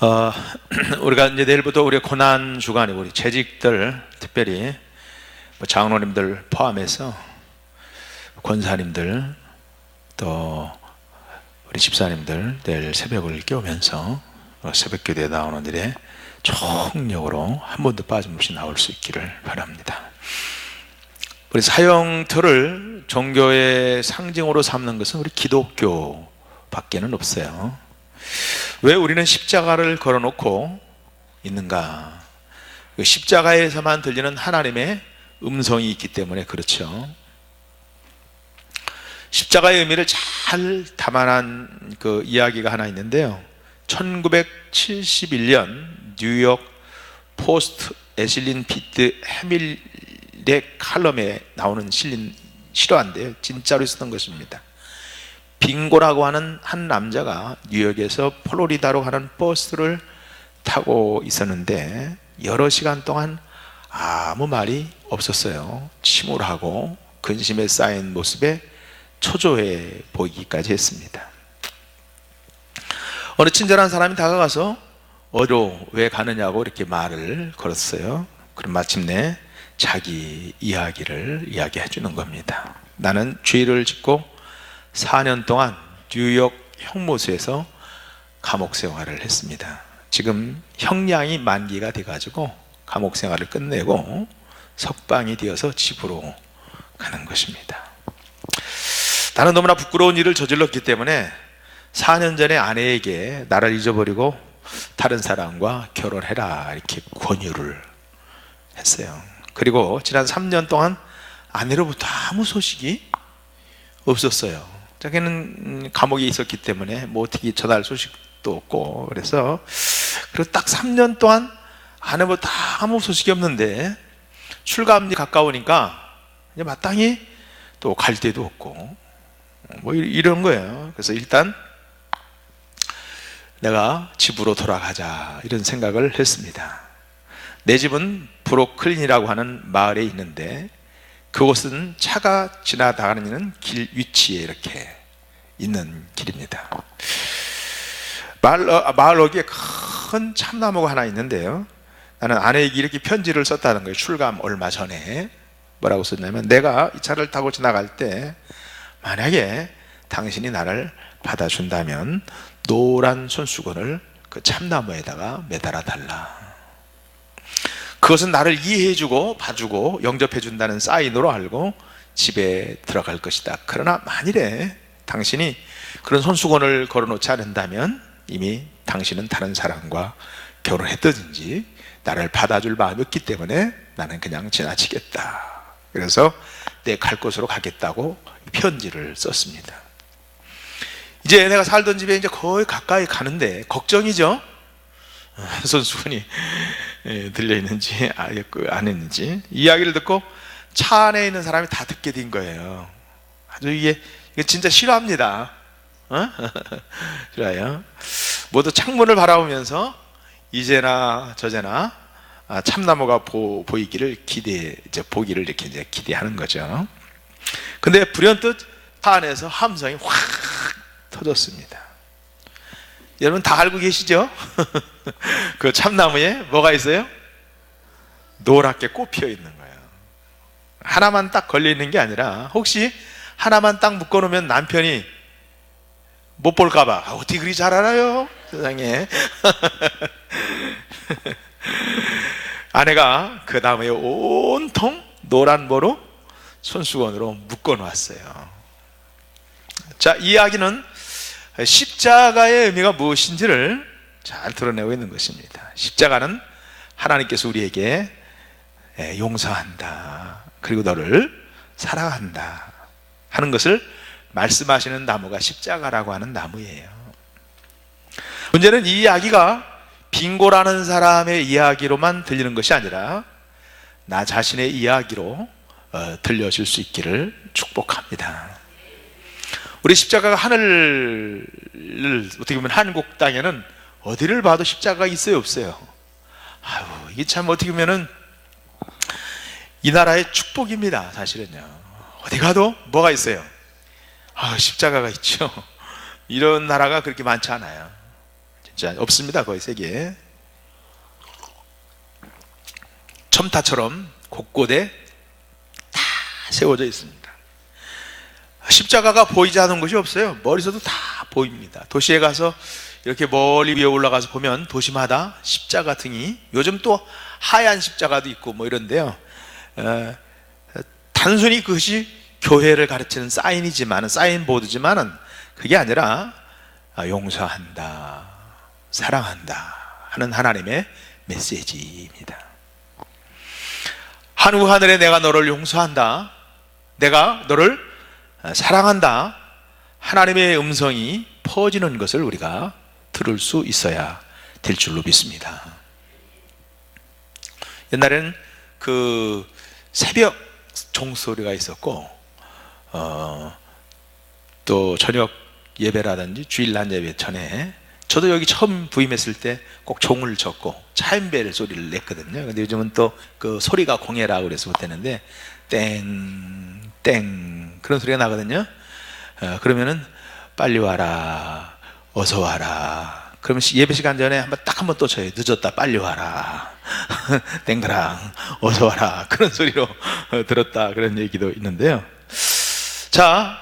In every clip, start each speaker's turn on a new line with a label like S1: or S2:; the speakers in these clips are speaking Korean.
S1: 어, 우리가 이제 내일부터 우리 고난 주간이고 우리 재직들 특별히 장로님들 포함해서 권사님들 또 우리 집사님들 내일 새벽을 깨우면서 새벽 교대에 나오는 일에 총력으로 한 번도 빠짐없이 나올 수 있기를 바랍니다. 우리 사형틀을 종교의 상징으로 삼는 것은 우리 기독교밖에는 없어요. 왜 우리는 십자가를 걸어놓고 있는가? 그 십자가에서만 들리는 하나님의 음성이 있기 때문에 그렇죠. 십자가의 의미를 잘 담아낸 그 이야기가 하나 있는데요. 1971년 뉴욕 포스트 에실린 피트 해밀의 칼럼에 나오는 실린 실화인데요. 진짜로 있었던 것입니다. 빙고라고 하는 한 남자가 뉴욕에서 플로리다로 가는 버스를 타고 있었는데 여러 시간 동안 아무 말이 없었어요. 침울하고 근심에 쌓인 모습에 초조해 보이기까지 했습니다. 어느 친절한 사람이 다가가서 어디로 왜 가느냐고 이렇게 말을 걸었어요. 그럼 마침내 자기 이야기를 이야기해 주는 겁니다. 나는 죄를 짓고 4년 동안 뉴욕 형무소에서 감옥 생활을 했습니다. 지금 형량이 만기가 돼가지고 감옥 생활을 끝내고 석방이 되어서 집으로 가는 것입니다. 나는 너무나 부끄러운 일을 저질렀기 때문에 4년 전에 아내에게 나를 잊어버리고 다른 사람과 결혼해라 이렇게 권유를 했어요. 그리고 지난 3년 동안 아내로부터 아무 소식이 없었어요. 자기는 감옥에 있었기 때문에 뭐 어떻게 전할 소식도 없고 그래서 그리고 딱 3년 동안 아내부터 아무 소식이 없는데 출감이 가까우니까 이제 마땅히 또 갈 데도 없고 뭐 이런 거예요. 그래서 일단 내가 집으로 돌아가자 이런 생각을 했습니다. 내 집은 브루클린이라고 하는 마을에 있는데 그곳은 차가 지나다니는 길 위치에 이렇게 있는 길입니다. 마을 어귀에 큰 참나무가 하나 있는데요. 나는 아내에게 이렇게 편지를 썼다는 거예요. 출감 얼마 전에 뭐라고 썼냐면 내가 이 차를 타고 지나갈 때 만약에 당신이 나를 받아준다면 노란 손수건을 그 참나무에다가 매달아 달라. 그것은 나를 이해해주고 봐주고 영접해준다는 사인으로 알고 집에 들어갈 것이다. 그러나 만일에 당신이 그런 손수건을 걸어놓지 않는다면 이미 당신은 다른 사람과 결혼했든지 나를 받아줄 마음이 없기 때문에 나는 그냥 지나치겠다. 그래서 내 갈 곳으로 가겠다고 편지를 썼습니다. 이제 내가 살던 집에 이제 거의 가까이 가는데 걱정이죠. 손수건이 들려있는지 안 했는지 이야기를 듣고 차 안에 있는 사람이 다 듣게 된 거예요. 아주 이게 진짜 싫어합니다. 싫어요. 모두 창문을 바라보면서 이제나 저제나 참나무가 보이기를 보기를 이렇게 이제 기대하는 거죠. 근데 불현듯 차 안에서 함성이 확 터졌습니다. 여러분 다 알고 계시죠? 그 참나무에 뭐가 있어요? 노랗게 꽃 피어 있는 거예요. 하나만 딱 걸려 있는 게 아니라 혹시 하나만 딱 묶어놓으면 남편이 못 볼까봐 어떻게 그리 잘 알아요? 세상에. 아내가 그 나무에 온통 노란 모로 손수건으로 묶어놓았어요. 자, 이 이야기는 십자가의 의미가 무엇인지를 잘 드러내고 있는 것입니다. 십자가는 하나님께서 우리에게 용서한다, 그리고 너를 사랑한다 하는 것을 말씀하시는 나무가 십자가라고 하는 나무예요. 문제는 이 이야기가 빙고라는 사람의 이야기로만 들리는 것이 아니라 나 자신의 이야기로 들려질 수 있기를 축복합니다. 우리 십자가가 하늘을 어떻게 보면 한국 땅에는 어디를 봐도 십자가가 있어요, 없어요? 아유, 이게 참 어떻게 보면은 이 나라의 축복입니다. 사실은요. 어디 가도 뭐가 있어요? 십자가가 있죠. 이런 나라가 그렇게 많지 않아요. 자, 없습니다. 거의 세계에. 첨타처럼 곳곳에 다 세워져 있습니다. 십자가가 보이지 않은 곳이 없어요. 머리서도 다 보입니다. 도시에 가서 이렇게 멀리 위에 올라가서 보면 도시마다 십자가 등이, 요즘 또 하얀 십자가도 있고 뭐 이런데요, 단순히 그것이 교회를 가르치는 사인보드지만은 그게 아니라 용서한다, 사랑한다 하는 하나님의 메시지입니다. 한국 하늘에 내가 너를 용서한다, 내가 너를 사랑한다, 하나님의 음성이 퍼지는 것을 우리가 들을 수 있어야 될 줄로 믿습니다. 옛날에는 그 새벽 종소리가 있었고, 또 저녁 예배라든지 주일날 예배 전에, 저도 여기 처음 부임했을 때 꼭 종을 젓고 차인벨 소리를 냈거든요. 근데 요즘은 또 그 소리가 공예라고 그래서 못했는데 땡, 땡 그런 소리가 나거든요. 그러면은 빨리 와라, 어서 와라. 그러면 예배 시간 전에 한번 또 쳐요. 늦었다, 빨리 와라. 땡그랑, 어서 와라. 그런 소리로 들었다, 그런 얘기도 있는데요. 자,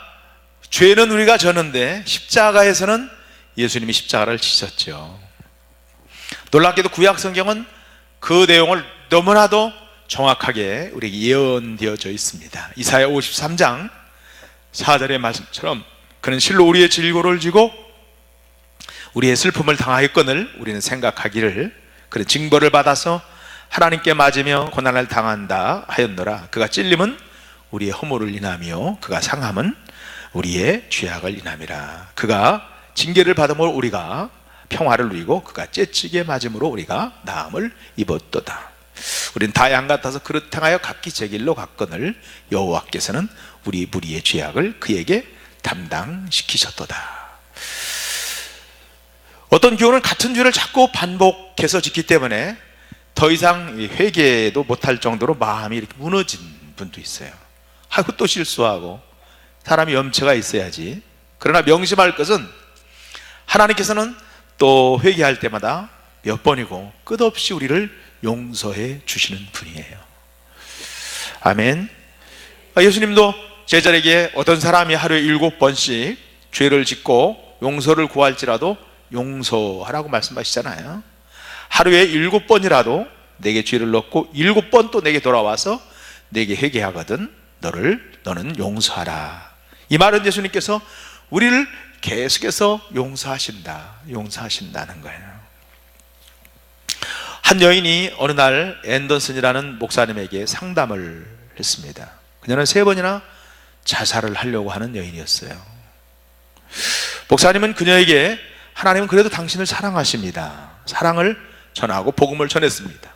S1: 죄는 우리가 졌는데 십자가에서는 예수님이 십자가를 지셨죠. 놀랍게도 구약 성경은 그 내용을 너무나도 정확하게 우리에게 예언되어져 있습니다. 이사야 53장 4절의 말씀처럼 그는 실로 우리의 질고를 지고 우리의 슬픔을 당하였거늘 우리는 생각하기를 그는 징벌을 받아서 하나님께 맞으며 고난을 당한다 하였노라. 그가 찔림은 우리의 허물을 인하며 그가 상함은 우리의 죄악을 인함이라. 그가 징계를 받음으로 우리가 평화를 누리고 그가 째찌게 맞음으로 우리가 나음을 입었도다. 우리는 다 양 같아서 그릇 행하여 각기 제 길로 갔거늘 여호와께서는 우리 무리의 죄악을 그에게 담당시키셨도다. 어떤 교훈은 같은 죄를 자꾸 반복해서 짓기 때문에 더 이상 회개도 못할 정도로 마음이 이렇게 무너진 분도 있어요. 아이고 또 실수하고, 사람이 염치가 있어야지. 그러나 명심할 것은 하나님께서는 또 회개할 때마다 몇 번이고 끝없이 우리를 용서해 주시는 분이에요. 아멘. 예수님도 제자에게 어떤 사람이 하루에 7번씩 죄를 짓고 용서를 구할지라도 용서하라고 말씀하시잖아요. 하루에 7번이라도 내게 죄를 넣고 7번 또 내게 돌아와서 내게 회개하거든 너는 용서하라. 이 말은 예수님께서 우리를 계속해서 용서하신다는 거예요. 한 여인이 어느 날 앤더슨이라는 목사님에게 상담을 했습니다. 그녀는 3번이나 자살을 하려고 하는 여인이었어요. 목사님은 그녀에게 하나님은 그래도 당신을 사랑하십니다. 사랑을 전하고 복음을 전했습니다.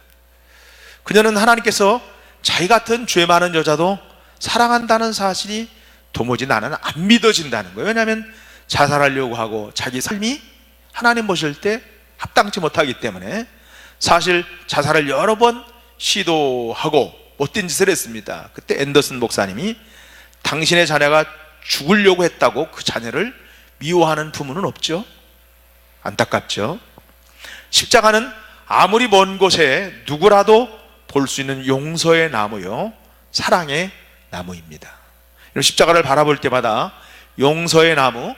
S1: 그녀는 하나님께서 자기 같은 죄 많은 여자도 사랑한다는 사실이 도무지 나는 안 믿어진다는 거예요. 왜냐하면 자살하려고 하고 자기 삶이 하나님 보실 때 합당치 못하기 때문에 사실 자살을 여러 번 시도하고 못된 짓을 했습니다. 그때 앤더슨 목사님이 당신의 자녀가 죽으려고 했다고 그 자녀를 미워하는 부모는 없죠? 안타깝죠? 십자가는 아무리 먼 곳에 누구라도 볼 수 있는 용서의 나무요, 사랑의 나무입니다. 십자가를 바라볼 때마다 용서의 나무,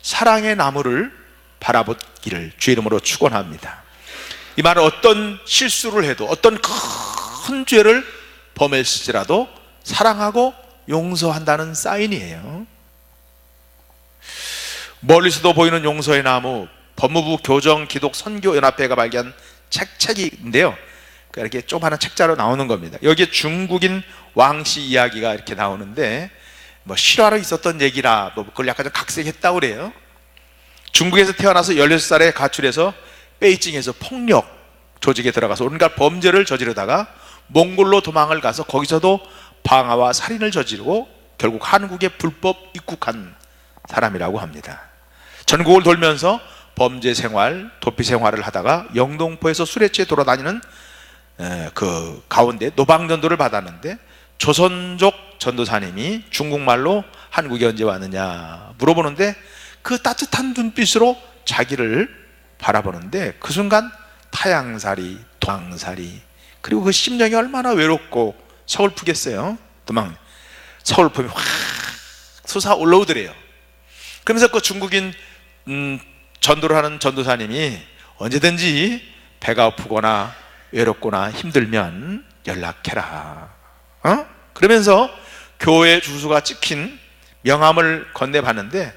S1: 사랑의 나무를 바라보기를 주의 이름으로 축원합니다. 이 말은 어떤 실수를 해도, 어떤 큰 죄를 범했을지라도 사랑하고 용서한다는 사인이에요. 멀리서도 보이는 용서의 나무, 법무부 교정 기독 선교 연합회가 발견한 책인데요, 이렇게 조그마한 책자로 나오는 겁니다. 여기에 중국인 왕씨 이야기가 이렇게 나오는데, 뭐 실화로 있었던 얘기라 그걸 약간 좀 각색했다고 그래요. 중국에서 태어나서 16살에 가출해서 베이징에서 폭력 조직에 들어가서 온갖 범죄를 저지르다가 몽골로 도망을 가서 거기서도 방화와 살인을 저지르고 결국 한국에 불법 입국한 사람이라고 합니다. 전국을 돌면서 범죄 생활, 도피 생활을 하다가 영동포에서 술에 취해 돌아다니는 그 가운데 노방전도를 받았는데, 조선족 전도사님이 중국말로 한국에 언제 왔느냐 물어보는데 그 따뜻한 눈빛으로 자기를 바라보는데 그 순간 타향살이, 도망살이, 그리고 그 심령이 얼마나 외롭고 서글프겠어요. 서글픔이 확 솟아 올라오더래요. 그러면서 그 중국인 전도를 하는 전도사님이 언제든지 배가 아프거나 외롭거나 힘들면 연락해라, 그러면서 교회 주소가 찍힌 명함을 건네봤는데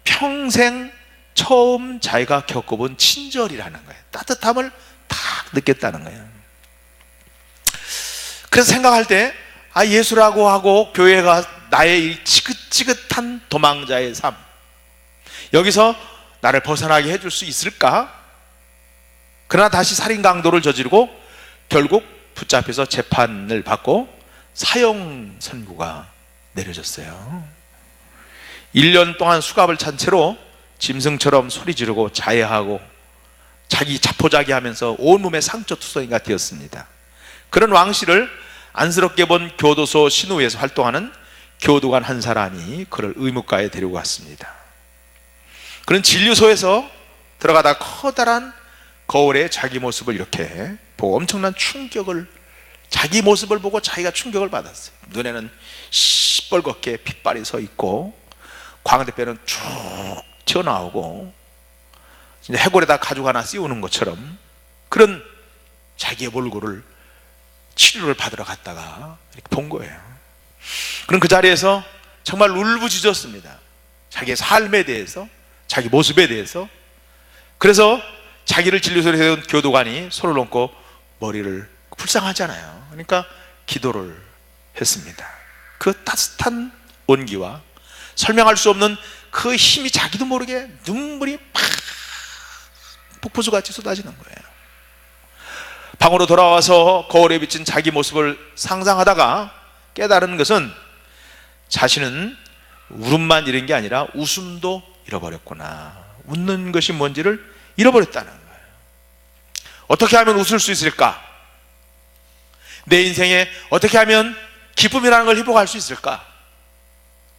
S1: 평생 처음 자기가 겪어본 친절이라는 거예요. 따뜻함을 딱 느꼈다는 거예요. 그래서 생각할 때 예수라고 하고 교회가 나의 이 지긋지긋한 도망자의 삶, 여기서 나를 벗어나게 해줄 수 있을까? 그러나 다시 살인 강도를 저지르고 결국 붙잡혀서 재판을 받고 사형 선고가 내려졌어요. 1년 동안 수갑을 찬 채로 짐승처럼 소리 지르고 자해하고 자기 자포자기하면서 온몸에 상처투성이가 되었습니다. 그런 왕씨를 안쓰럽게 본 교도소 신우에서 활동하는 교도관 한 사람이 그를 의무가에 데리고 갔습니다. 그는 진료소에서 들어가다 커다란 거울에 자기 모습을 이렇게 보고 엄청난 충격을, 자기 모습을 보고 자기가 충격을 받았어요. 눈에는 시뻘겋게 핏발이 서 있고 광대뼈는 쭉 튀어나오고 진짜 해골에다 가죽 하나 씌우는 것처럼 그런 자기의 몰골을 치료를 받으러 갔다가 이렇게 본 거예요. 그럼 그 자리에서 정말 울부짖었습니다. 자기의 삶에 대해서, 자기 모습에 대해서. 그래서 자기를 진료소에 세운 교도관이 손을 얹고 머리를, 불쌍하잖아요. 그러니까 기도를 했습니다. 그 따뜻한 온기와 설명할 수 없는 그 힘이 자기도 모르게 눈물이 팍 폭포수같이 쏟아지는 거예요. 방으로 돌아와서 거울에 비친 자기 모습을 상상하다가 깨달은 것은 자신은 울음만 잃은 게 아니라 웃음도 잃어버렸구나. 웃는 것이 뭔지를 잃어버렸다는 거예요. 어떻게 하면 웃을 수 있을까? 내 인생에 어떻게 하면 기쁨이라는 걸 회복할 수 있을까?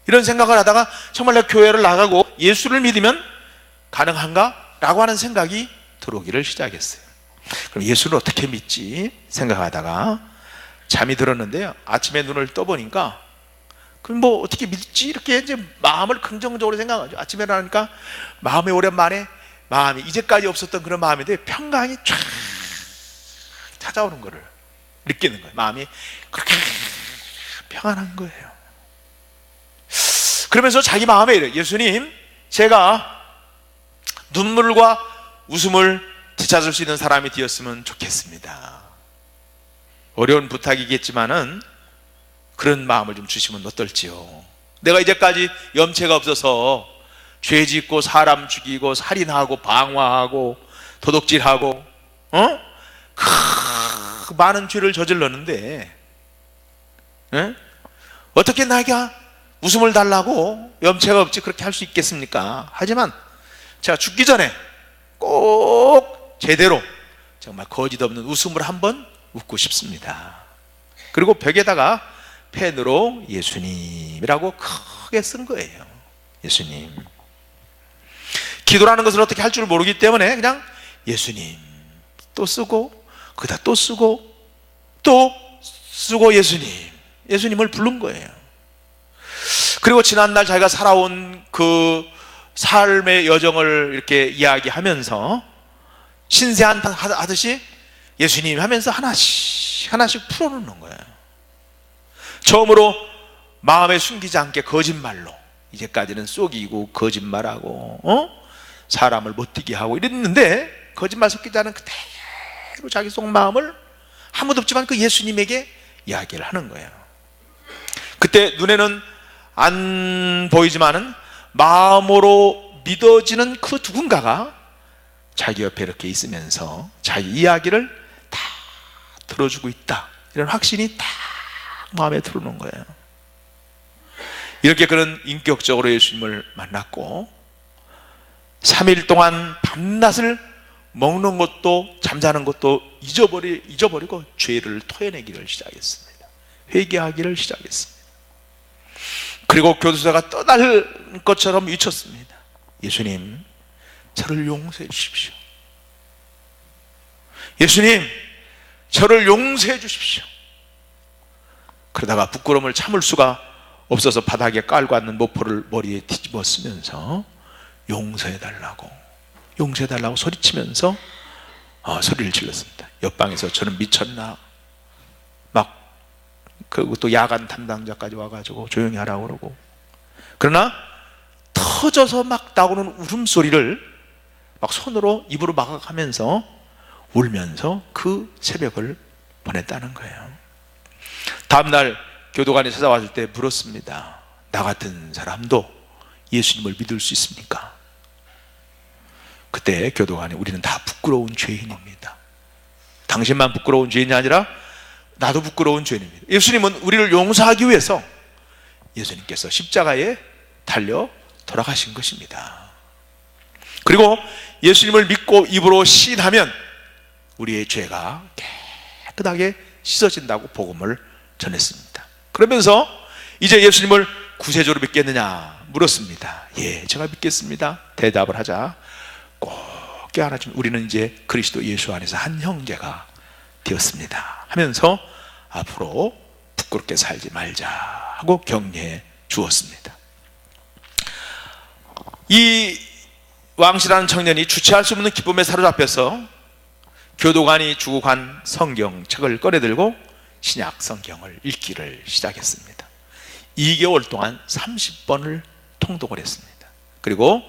S1: 이런 생각을 하다가 정말 내가 교회를 나가고 예수를 믿으면 가능한가? 라고 하는 생각이 들어오기를 시작했어요. 그럼 예수를 어떻게 믿지? 생각하다가 잠이 들었는데요, 아침에 눈을 떠보니까 그럼 뭐 어떻게 믿지? 이렇게 이제 마음을 긍정적으로 생각하죠. 아침에 일어나니까 마음이 오랜만에, 마음이 이제까지 없었던 그런 마음인데 평강이 쫙 찾아오는 것을 느끼는 거예요. 마음이 그렇게 평안한 거예요. 그러면서 자기 마음에 이래요. 예수님, 제가 눈물과 웃음을 되찾을 수 있는 사람이 되었으면 좋겠습니다. 어려운 부탁이겠지만은 그런 마음을 좀 주시면 어떨지요. 내가 이제까지 염치가 없어서 죄 짓고 사람 죽이고 살인하고 방화하고 도둑질하고 그 많은 죄를 저질렀는데 어떻게 나에게 웃음을 달라고, 염치가 없지 그렇게 할 수 있겠습니까? 하지만 제가 죽기 전에 꼭 제대로 정말 거짓 없는 웃음을 한번 웃고 싶습니다. 그리고 벽에다가 펜으로 예수님이라고 크게 쓴 거예요. 예수님. 기도라는 것을 어떻게 할 줄 모르기 때문에 그냥 예수님 또 쓰고 거기다 또 쓰고 또 쓰고 예수님을 부른 거예요. 그리고 지난날 자기가 살아온 그 삶의 여정을 이렇게 이야기하면서 신세하듯이 예수님 하면서 하나씩 풀어놓는 거예요. 처음으로 마음에 숨기지 않게 거짓말로, 이제까지는 속이고 거짓말하고 사람을 못 뛰게 하고 이랬는데, 거짓말 섞이지 않은 그대로 자기 속 마음을 아무도 없지만 그 예수님에게 이야기를 하는 거예요. 그때 눈에는 안 보이지만은 마음으로 믿어지는 그 누군가가 자기 옆에 이렇게 있으면서 자기 이야기를 다 들어주고 있다, 이런 확신이 딱 마음에 들어오는 거예요. 이렇게 그는 인격적으로 예수님을 만났고 3일 동안 밤낮을 먹는 것도 잠자는 것도 잊어버리고 죄를 토해내기를 시작했습니다. 회개하기를 시작했습니다. 그리고 교도소가 떠날 것처럼 외쳤습니다. 예수님, 저를 용서해 주십시오. 예수님, 저를 용서해 주십시오. 그러다가 부끄러움을 참을 수가 없어서 바닥에 깔고 앉는 모포를 머리에 뒤집어 쓰면서 용서해 달라고 소리치면서 소리를 질렀습니다. 옆방에서 저는 미쳤나, 막 그리고 또 야간 담당자까지 와가지고 조용히 하라고 그러고, 그러나 터져서 막 나오는 울음소리를 막 손으로 입으로 막아가면서 울면서 그 새벽을 보냈다는 거예요. 다음날 교도관이 찾아왔을 때 물었습니다. 나 같은 사람도 예수님을 믿을 수 있습니까? 그때 교도관이 우리는 다 부끄러운 죄인입니다. 당신만 부끄러운 죄인이 아니라 나도 부끄러운 죄인입니다. 예수님은 우리를 용서하기 위해서 예수님께서 십자가에 달려 돌아가신 것입니다. 그리고 예수님을 믿고 입으로 시인하면 우리의 죄가 깨끗하게 씻어진다고 복음을 전했습니다. 그러면서 이제 예수님을 구세주로 믿겠느냐 물었습니다. 예, 제가 믿겠습니다. 대답을 하자 꼭 깨알아주면 우리는 이제 그리스도 예수 안에서 한 형제가 되었습니다 하면서 앞으로 부끄럽게 살지 말자 하고 격려해 주었습니다. 이 왕씨라는 청년이 주체할 수 없는 기쁨에 사로잡혀서 교도관이 주고 간 성경책을 꺼내들고 신약 성경을 읽기를 시작했습니다. 2개월 동안 30번을 통독을 했습니다. 그리고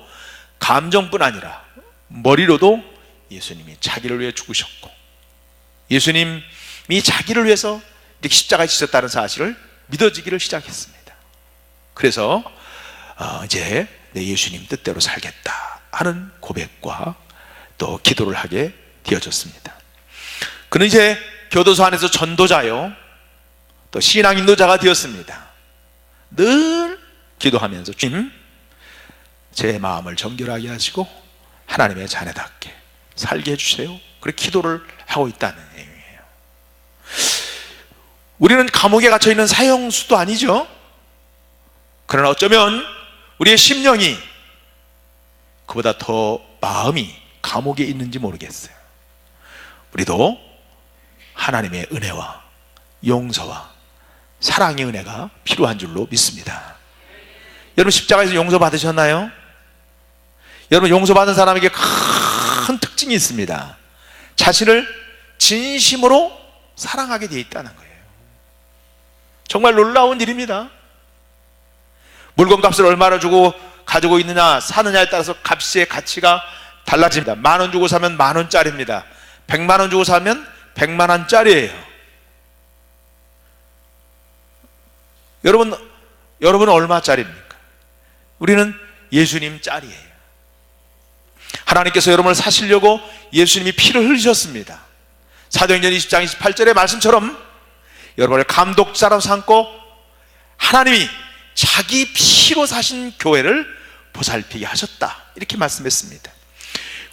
S1: 감정뿐 아니라 머리로도 예수님이 자기를 위해 죽으셨고 예수님이 자기를 위해서 이렇게 십자가에 지셨다는 사실을 믿어지기를 시작했습니다. 그래서 이제 내 예수님 뜻대로 살겠다 하는 고백과 또 기도를 하게 되어졌습니다. 그는 이제 교도소 안에서 전도자요 또 신앙 인도자가 되었습니다. 늘 기도하면서 주님, 제 마음을 정결하게 하시고 하나님의 자녀답게 살게 해주세요. 그렇게 기도를 하고 있다는 얘기예요. 우리는 감옥에 갇혀있는 사형수도 아니죠. 그러나 어쩌면 우리의 심령이 그보다 더 마음이 감옥에 있는지 모르겠어요. 우리도 하나님의 은혜와 용서와 사랑의 은혜가 필요한 줄로 믿습니다. 여러분 십자가에서 용서 받으셨나요? 여러분 용서받은 사람에게 큰 특징이 있습니다. 자신을 진심으로 사랑하게 되어 있다는 거예요. 정말 놀라운 일입니다. 물건값을 얼마나 주고 가지고 있느냐 사느냐에 따라서 값의 가치가 달라집니다. 10,000원 주고 사면 10,000원짜리입니다. 100만 원 주고 사면 100만 원짜리예요. 여러분은 얼마짜리입니까? 우리는 예수님 짤이에요. 하나님께서 여러분을 사시려고 예수님이 피를 흘리셨습니다. 사도행전 20장 28절의 말씀처럼 여러분을 감독자로 삼고 하나님이 자기 피로 사신 교회를 보살피게 하셨다 이렇게 말씀했습니다.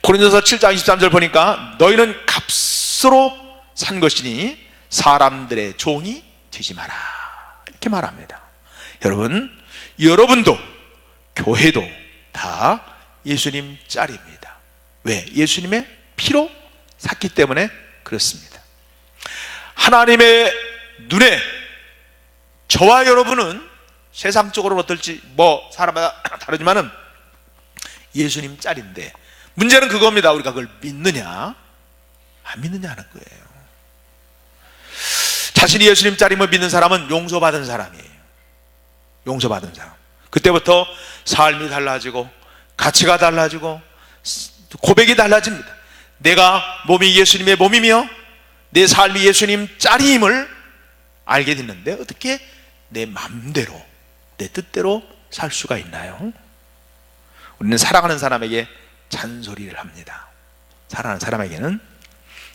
S1: 고린도서 7장 23절 보니까 너희는 값으로 산 것이니 사람들의 종이 되지 마라 이렇게 말합니다. 여러분도 교회도 다 예수님 짤입니다. 왜? 예수님의 피로 샀기 때문에 그렇습니다. 하나님의 눈에 저와 여러분은 세상적으로는 어떨지 사람마다 다르지만은 예수님 짤인데 문제는 그겁니다. 우리가 그걸 믿느냐 안 믿느냐 하는 거예요. 자신이 예수님 짤임을 믿는 사람은 용서받은 사람이에요. 용서받은 사람. 그때부터 삶이 달라지고 가치가 달라지고 고백이 달라집니다. 내가 몸이 예수님의 몸이며 내 삶이 예수님 짤임을 알게 됐는데 어떻게 내 맘대로 내 뜻대로 살 수가 있나요? 우리는 사랑하는 사람에게 잔소리를 합니다. 사랑하는 사람에게는.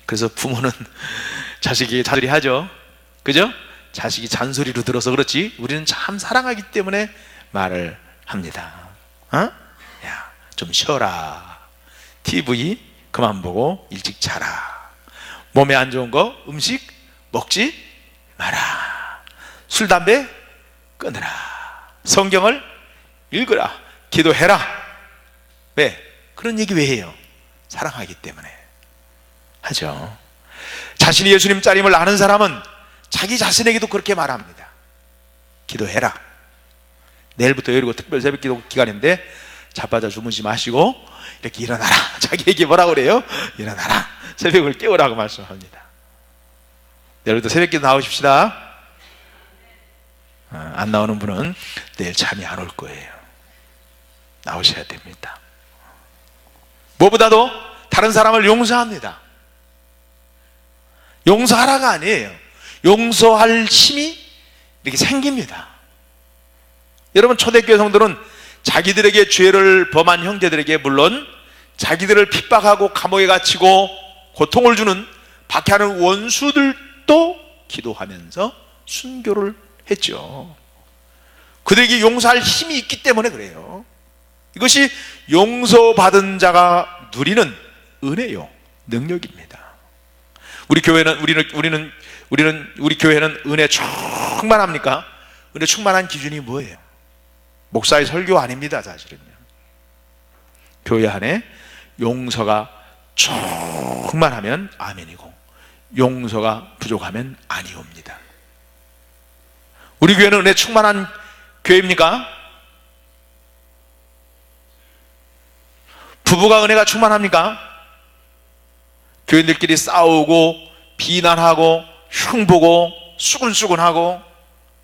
S1: 그래서 부모는 자식에게 잔소리하죠. 그죠? 자식이 잔소리로 들어서 그렇지 우리는 참 사랑하기 때문에 말을 합니다. 야, 좀 쉬어라. TV 그만 보고 일찍 자라. 몸에 안 좋은 거 음식 먹지 마라. 술 담배 끊으라. 성경을 읽으라. 기도해라. 왜? 그런 얘기 왜 해요? 사랑하기 때문에 하죠. 자신이 예수님 짜림을 아는 사람은 자기 자신에게도 그렇게 말합니다. 기도해라. 내일부터 열리고 특별 새벽 기도 기간인데 자빠져 주무지 마시고 이렇게 일어나라. 자기에게 뭐라고 그래요? 일어나라. 새벽을 깨우라고 말씀합니다. 내일부터 새벽 기도 나오십시다. 안 나오는 분은 내일 잠이 안 올 거예요. 나오셔야 됩니다. 무엇보다도 다른 사람을 용서합니다. 용서하라가 아니에요. 용서할 힘이 이렇게 생깁니다. 여러분, 초대교회 성도는 자기들에게 죄를 범한 형제들에게 물론 자기들을 핍박하고 감옥에 갇히고 고통을 주는 박해하는 원수들도 기도하면서 순교를 했죠. 그들에게 용서할 힘이 있기 때문에 그래요. 이것이 용서받은 자가 누리는 은혜요, 능력입니다. 우리 교회는 우리 교회는 은혜 충만합니까? 은혜 충만한 기준이 뭐예요? 목사의 설교 아닙니다. 사실은요. 교회 안에 용서가 충만하면 아멘이고 용서가 부족하면 아니옵니다. 우리 교회는 은혜 충만한 교회입니까? 부부가 은혜가 충만합니까? 교인들끼리 싸우고 비난하고 흉보고 수근수근하고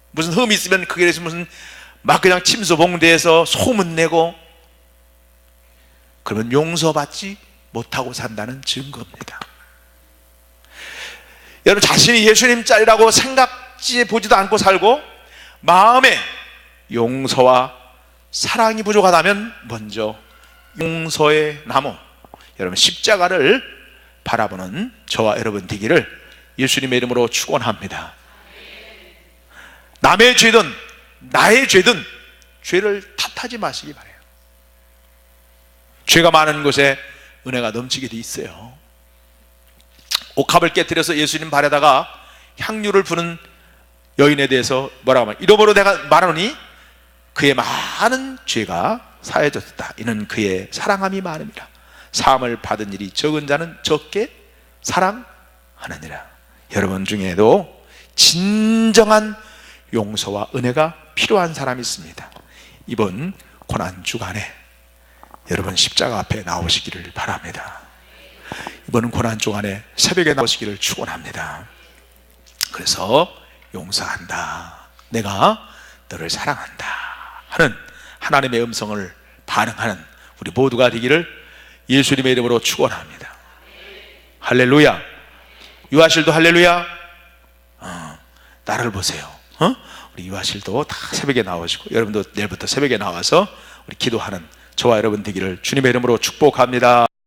S1: 무슨 흠이 있으면 그게 대해서 무슨 막 그냥 침소봉대해서 소문내고, 그러면 용서받지 못하고 산다는 증거입니다. 여러분, 자신이 예수님 짤이라고 생각지 보지도 않고 살고 마음에 용서와 사랑이 부족하다면 먼저 용서의 나무, 여러분 십자가를 바라보는 저와 여러분 되기를 예수님의 이름으로 축원합니다. 남의 죄든 나의 죄든 죄를 탓하지 마시기 바라요. 죄가 많은 곳에 은혜가 넘치게 돼 있어요. 옥합을 깨뜨려서 예수님 발에다가 향유를 부는 여인에 대해서 뭐라고 하면, 이러므로 내가 말하노니 그의 많은 죄가 사해졌다. 이는 그의 사랑함이 많음이라. 사함을 받은 일이 적은 자는 적게 사랑하느니라. 여러분 중에도 진정한 용서와 은혜가 필요한 사람이 있습니다. 이번 고난주간에 여러분 십자가 앞에 나오시기를 바랍니다. 이번 고난주간에 새벽에 나오시기를 축원합니다. 그래서 용서한다, 내가 너를 사랑한다 하는 하나님의 음성을 반응하는 우리 모두가 되기를 예수님의 이름으로 축원합니다. 할렐루야. 유아실도 할렐루야. 나를 보세요. 우리 유아실도 다 새벽에 나오시고 여러분도 내일부터 새벽에 나와서 우리 기도하는 저와 여러분 되기를 주님의 이름으로 축복합니다.